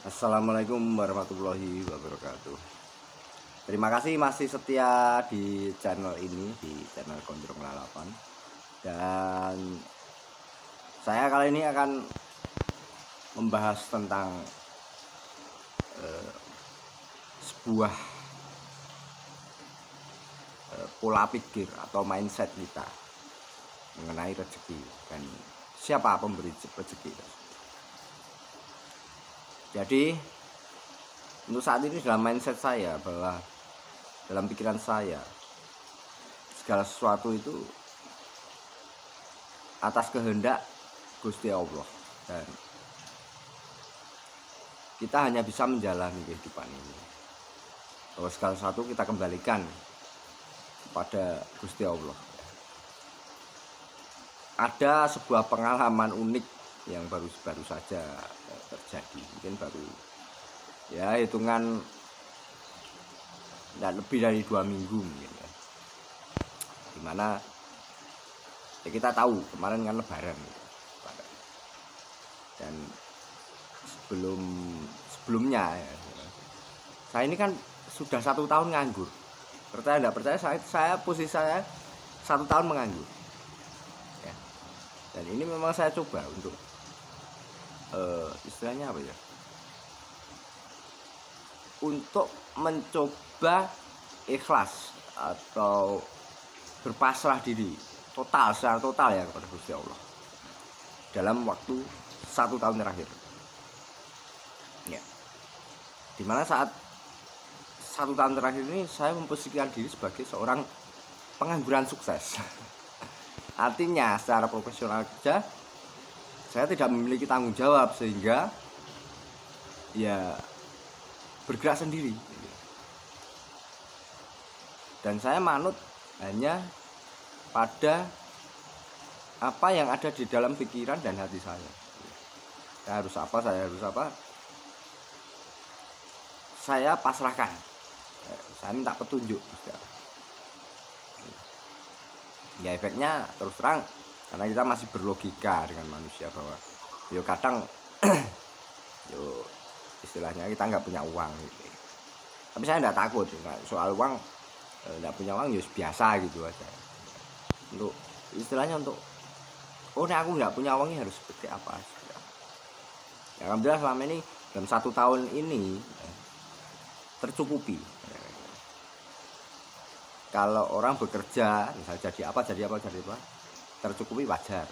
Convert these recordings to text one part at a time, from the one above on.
Assalamualaikum warahmatullahi wabarakatuh. Terima kasih masih setia di channel ini, di channel Gondrong Lalapan. Dan saya kali ini akan membahas tentang sebuah pola pikir atau mindset kita mengenai rezeki dan siapa pemberi rezeki. Jadi untuk saat ini dalam mindset saya, bahwa dalam pikiran saya segala sesuatu itu atas kehendak Gusti Allah, dan kita hanya bisa menjalani kehidupan ini. Bahwa segala sesuatu kita kembalikan kepada Gusti Allah. Ada sebuah pengalaman unik yang baru saja terjadi, mungkin baru ya hitungan tidak lebih dari 2 minggu mungkin ya. Dimana ya kita tahu kemarin kan Lebaran gitu. Dan sebelumnya ya, saya ini kan sudah 1 tahun nganggur. Percaya tidak percaya, saya posisi saya 1 tahun menganggur ya. Dan ini memang saya coba untuk istilahnya apa ya, untuk mencoba ikhlas atau berpasrah diri secara total ya kepada Gusti Allah dalam waktu 1 tahun terakhir ya. Dimana saat 1 tahun terakhir ini saya memposisikan diri sebagai seorang pengangguran sukses. Artinya secara profesional kerja saya tidak memiliki tanggung jawab, sehingga ya bergerak sendiri. Dan saya manut hanya pada apa yang ada di dalam pikiran dan hati saya. Saya harus apa, saya pasrahkan. Saya minta petunjuk. Ya efeknya terus terang, karena kita masih berlogika dengan manusia, bahwa yo kadang yo istilahnya kita nggak punya uang gitu. Tapi saya nggak takut soal uang, nggak punya uang ya biasa gitu aja. Untuk istilahnya untuk ini aku nggak punya uangnya harus seperti apa. Ya, alhamdulillah selama ini dalam 1 tahun ini tercukupi. Kalau orang bekerja misalnya jadi apa tercukupi wajar.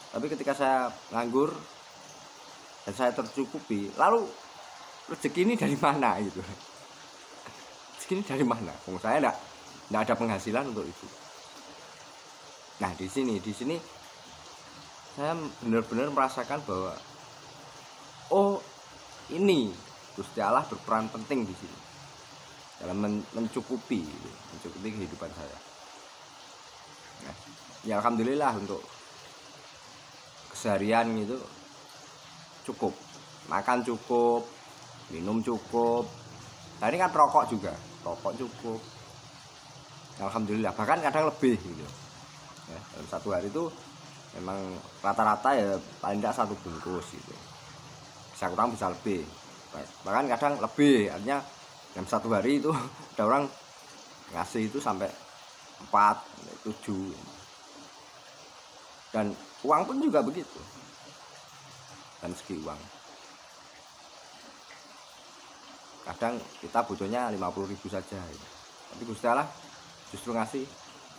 Tapi ketika saya nganggur dan saya tercukupi, lalu rezeki ini dari mana gitu? Rezeki ini dari mana? Saya enggak ada penghasilan untuk itu. Nah, di sini saya benar-benar merasakan bahwa ini Gusti Allah berperan penting di sini dalam mencukupi kehidupan saya. Nah, ya alhamdulillah untuk keseharian itu cukup, makan cukup, minum cukup. Nah ini kan rokok cukup. Alhamdulillah, bahkan kadang lebih gitu. Ya, dalam 1 hari itu memang rata-rata ya paling tidak 1 bungkus gitu. Bisa kurang bisa lebih, bahkan kadang lebih. Artinya dalam 1 hari itu ada orang ngasih itu sampai 4, 7. Dan uang pun juga begitu. Dan segi uang, kadang kita butuhnya 50.000 saja gitu. Tapi Gusti Allah justru ngasih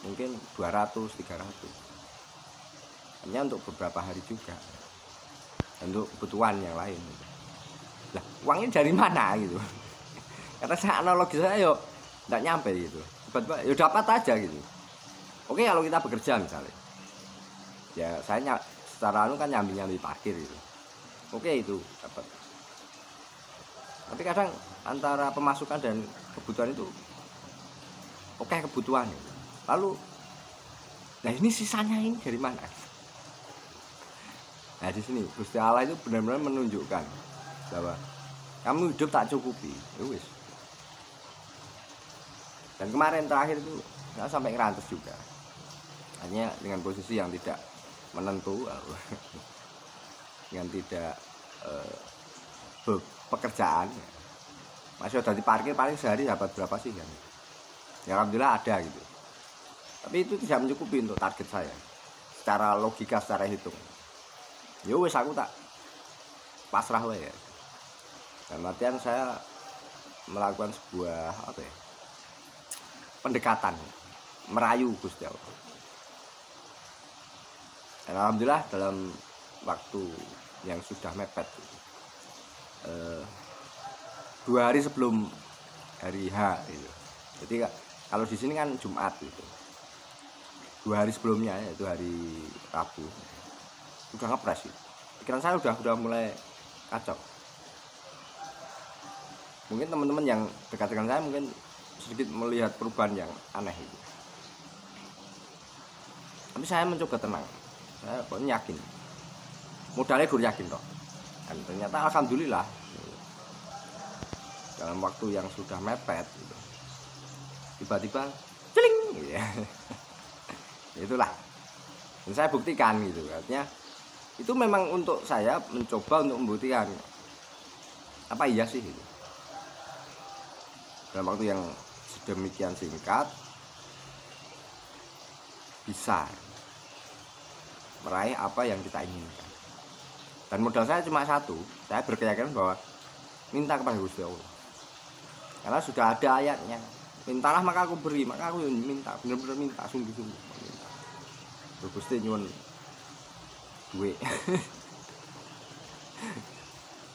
mungkin 200, 300. Hanya untuk beberapa hari juga, dan untuk kebutuhan yang lain gitu. Lah uangnya dari mana gitu? Kata saya, analogi saya yo enggak nyampe gitu. Tiba-tiba ya dapat aja gitu. Oke, kalau kita bekerja misalnya, ya saya secara kan nyambi parkir gitu. Oke, itu dapat. Tapi kadang antara pemasukan dan kebutuhan itu kebutuhan. Lalu nah ini sisanya ini dari mana? Nah di sini Gusti Allah itu benar-benar menunjukkan bahwa kamu hidup tak cukupi. Ya wis. Dan kemarin terakhir itu nggak sampai ngerantes juga, hanya dengan posisi yang tidak menentu, yang tidak pekerjaan. Masih udah di parkir paling sehari dapat berapa sih kan? Ya alhamdulillah ada gitu. Tapi itu tidak mencukupi untuk target saya. Secara logika, secara hitung. Ya wes aku tak pasrah lah ya. Dan artian saya melakukan sebuah apa ya? Pendekatan, merayu Gusti Allah. Dan alhamdulillah dalam waktu yang sudah mepet 2 hari sebelum hari H gitu. Jadi kalau di sini kan Jumat gitu. 2 hari sebelumnya yaitu hari Rabu. Udah ngepres gitu. Pikiran saya udah mulai kacau. Mungkin teman-teman yang dekat dengan saya mungkin sedikit melihat perubahan yang aneh itu. Tapi saya mencoba tenang. Saya pokoknya yakin. Modalnya gue yakin toh. Dan ternyata alhamdulillah dalam waktu yang sudah mepet gitu, tiba-tiba celing gitu ya. Itulah. Dan saya buktikan gitu. Artinya itu memang untuk saya mencoba untuk membuktikan apa iya sih gitu. Dalam waktu yang sedemikian singkat bisa meraih apa yang kita inginkan. Dan modal saya cuma satu, saya berkeyakinan bahwa minta kepada Gusti Allah. Karena sudah ada ayatnya, mintalah maka aku beri, maka aku minta, benar-benar minta, sungguh-sungguh minta. Gusti nyuwun duit.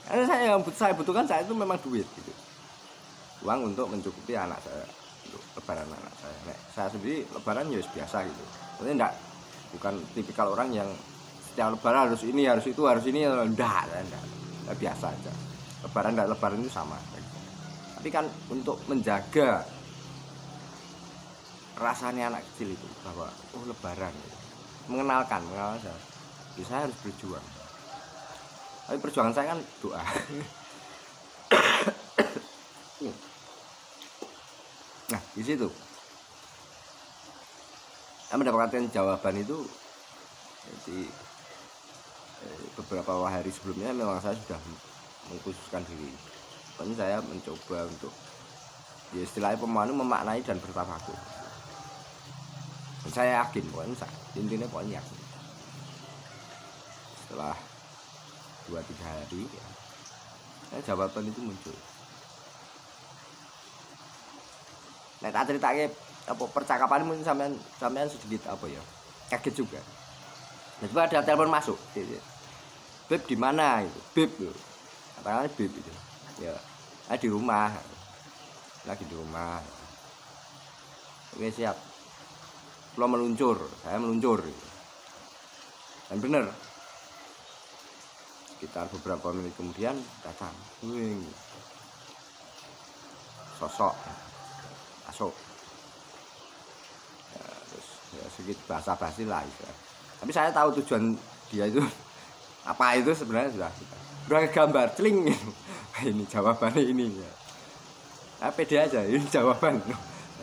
Karena saya butuhkan saat itu memang duit gitu. Uang untuk mencukupi anak saya, untuk lebaran anak saya. Nah, saya sendiri lebaran ya biasa gitu. Maksudnya enggak, bukan tipikal orang yang setiap lebaran harus ini, harus itu, harus ini, enggak. Biasa aja. Lebaran enggak lebaran itu sama. Tapi kan untuk menjaga rasanya anak kecil itu bahwa oh lebaran, mengenalkan saya, saya harus berjuang. Tapi perjuangan saya kan doa. Nah di situ saya mendapatkan jawaban itu. Jadi beberapa hari sebelumnya memang saya sudah mengkhususkan diri. Pokoknya saya mencoba untuk ya istilahnya pemanu memaknai dan bertafakur. Dan saya yakin pokoknya intinya pokoknya yakin. Setelah 2-3 hari ya, jawaban itu muncul. Nah tak ceritanya apa percakapan mungkin sampean sedikit apa ya kaget juga. Nah coba ada telepon masuk gitu. Beb di mana itu? Beb loh. Katakanlah beb itu. Ya, di rumah. Lagi di rumah. Oke siap. Saya meluncur. Dan benar. Sekitar beberapa menit kemudian datang. Sosok masuk. Ya, terus ya, sedikit basa-basi lah gitu. Tapi saya tahu tujuan dia itu apa itu sebenarnya sudah gambar celing. Ini jawabannya ini ya. Nah, pede aja ini jawaban.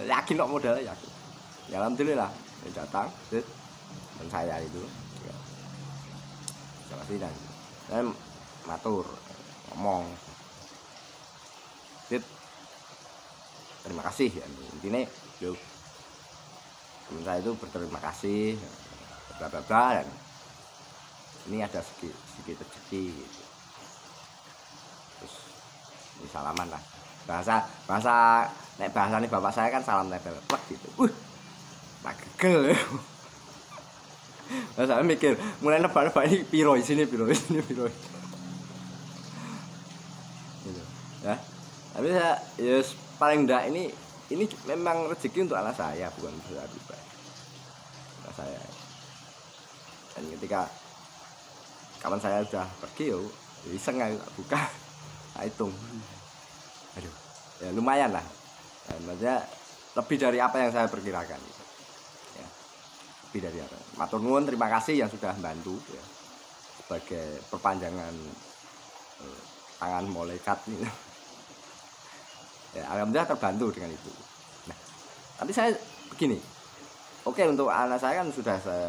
Yakin kok modalnya yakin. Ya alhamdulillah dia datang dan saya itu ya. Sama sih dan saya matur ngomong. Terima kasih ya. Intinya yo teman saya itu berterima kasih bla bla bla dan ini ada sedikit rezeki gitu. Terus ini salaman lah. Bahasa nek bahasane bapak saya kan salam tempel plek gitu. Magel. Nah, saya mikir mulai nebak-nebak ini piro sini piro. Gitu. Ya. Tapi saya ya paling enggak ini memang rezeki untuk anak saya bukan untuk saya pribadi. Anak saya. Dan ketika kawan saya sudah pergi iseng aku buka saya hitung. Aduh ya lumayan lah maksudnya lebih dari apa yang saya perkirakan ya, lebih dari apa. Matur nuwun, terima kasih yang sudah membantu ya, sebagai perpanjangan tangan malaikat nih ya, alhamdulillah terbantu dengan itu. Nah tapi saya begini, oke untuk anak saya kan sudah saya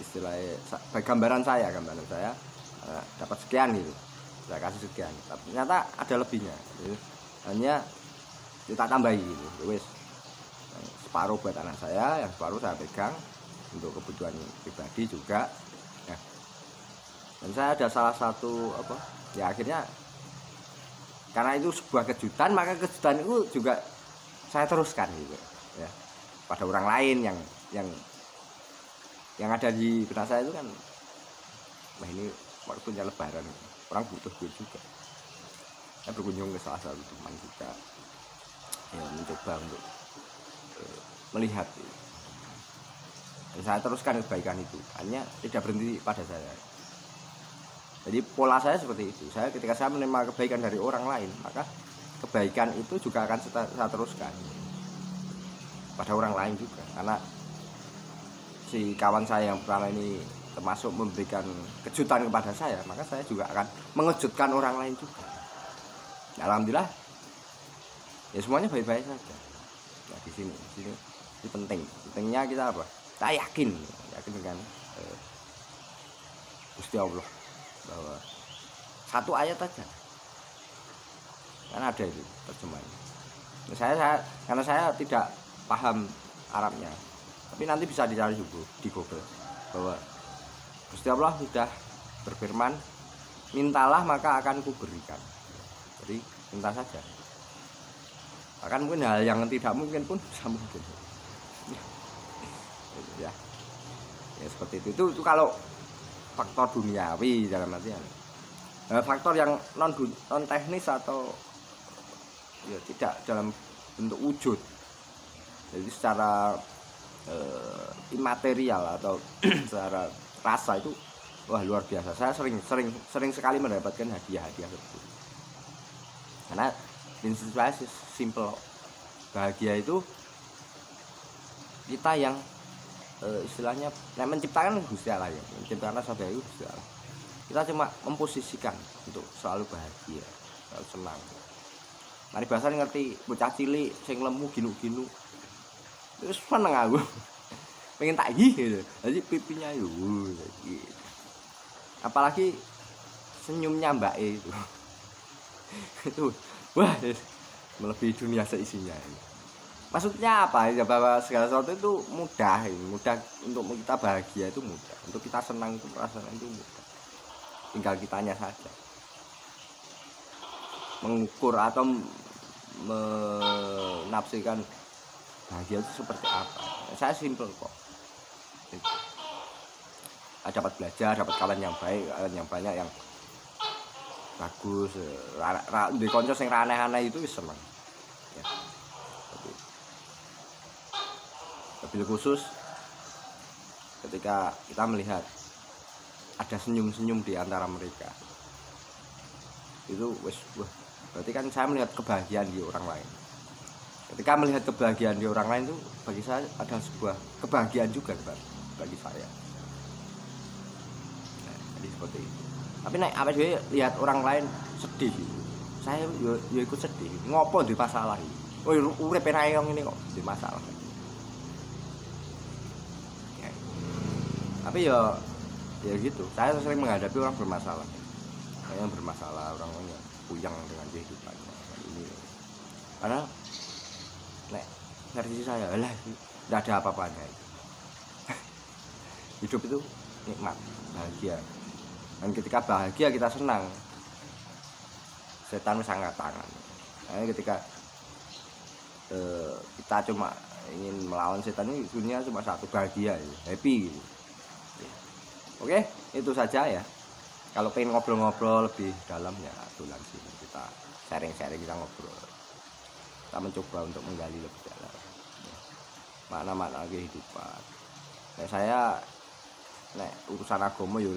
istilahnya gambaran saya dapat sekian gitu. saya kasih sekian, tapi ternyata ada lebihnya gitu. Hanya kita tambahi gitu. Wes separuh buat anak saya, yang separuh saya pegang untuk kebutuhan pribadi juga. Nah, dan saya ada salah satu apa ya, akhirnya karena itu sebuah kejutan, maka kejutan itu juga saya teruskan gitu ya pada orang lain yang ada di benak saya itu kan, wah ini waktunya lebaran, orang butuh duit juga. Saya berkunjung ke salah satu teman kita, ya mencoba untuk melihat gitu. Dan saya teruskan kebaikan itu, hanya tidak berhenti pada saya. Jadi pola saya seperti itu. Saya ketika saya menerima kebaikan dari orang lain, maka kebaikan itu juga akan saya teruskan pada orang lain juga. Karena si kawan saya yang pertama ini termasuk memberikan kejutan kepada saya, maka saya juga akan mengejutkan orang lain juga. Alhamdulillah, ya semuanya baik-baik saja. Nah di sini ini pentingnya kita apa? Kita yakin dengan Gusti Allah, bahwa satu ayat aja kan ada itu terjemahannya. Karena saya tidak paham Arabnya, tapi nanti bisa dicari juga di Google bahwa Gusti Allah sudah berfirman, mintalah maka akan kuberikan. Jadi minta saja, bahkan mungkin hal yang tidak mungkin pun bisa mungkin. Ya seperti itu kalau faktor duniawi dalam artian. Faktor yang non teknis atau ya tidak dalam bentuk wujud, jadi secara imaterial atau secara rasa itu wah luar biasa. Saya sering sekali mendapatkan hadiah-hadiah seperti itu. Karena prinsip saya simple, bahagia itu kita yang istilahnya menciptakan Gusti Allah, ya menciptakan rasa bahagia Gusti Allah. Kita cuma memposisikan untuk selalu bahagia, selalu senang. Mari bahasa ngerti bocah cilik sing lemu ginu-ginu terus seneng aku pengen tak gitu, jadi pipinya itu gitu. Apalagi senyumnya Mbak itu itu wah melebihi dunia seisinya ini. Maksudnya apa ya, bahwa segala sesuatu itu mudah untuk kita bahagia itu mudah, untuk kita senang itu perasaan itu mudah, tinggal kitanya saja mengukur atau menafsirkan bahagia itu seperti apa. Saya simpel kok, dapat belajar, dapat kawan yang baik, kawan yang banyak yang bagus, di konco sing aneh-aneh itu seneng ya. Lebih khusus ketika kita melihat ada senyum-senyum di antara mereka, itu wah, berarti kan saya melihat kebahagiaan di orang lain. Ketika melihat kebahagiaan di orang lain itu bagi saya adalah sebuah kebahagiaan juga bagi saya. Nah, jadi seperti itu. Tapi nek apa dia lihat orang lain sedih, saya yo ikut sedih. Ngopo di masalah iki? Oh, urip rayong ini kok di masalah. Ya. Tapi ya gitu. Saya sering menghadapi orang bermasalah. Yang bermasalah, orang yang puyeng dengan kehidupannya. Ini. Karena nek versi saya lah tidak ada apa-apanya. Hidup itu nikmat, bahagia. Dan ketika bahagia kita senang, setan sangat tangan. Nah, ketika kita cuma ingin melawan setan ini, dunia cuma satu, bahagia, happy gitu. Oke, itu saja ya. Kalau pengen ngobrol-ngobrol lebih dalam ya tulang sini kita sharing-sharing, kita ngobrol. Kita mencoba untuk menggali lebih dalam makna-makna kehidupan. Nah, saya urusan agama ya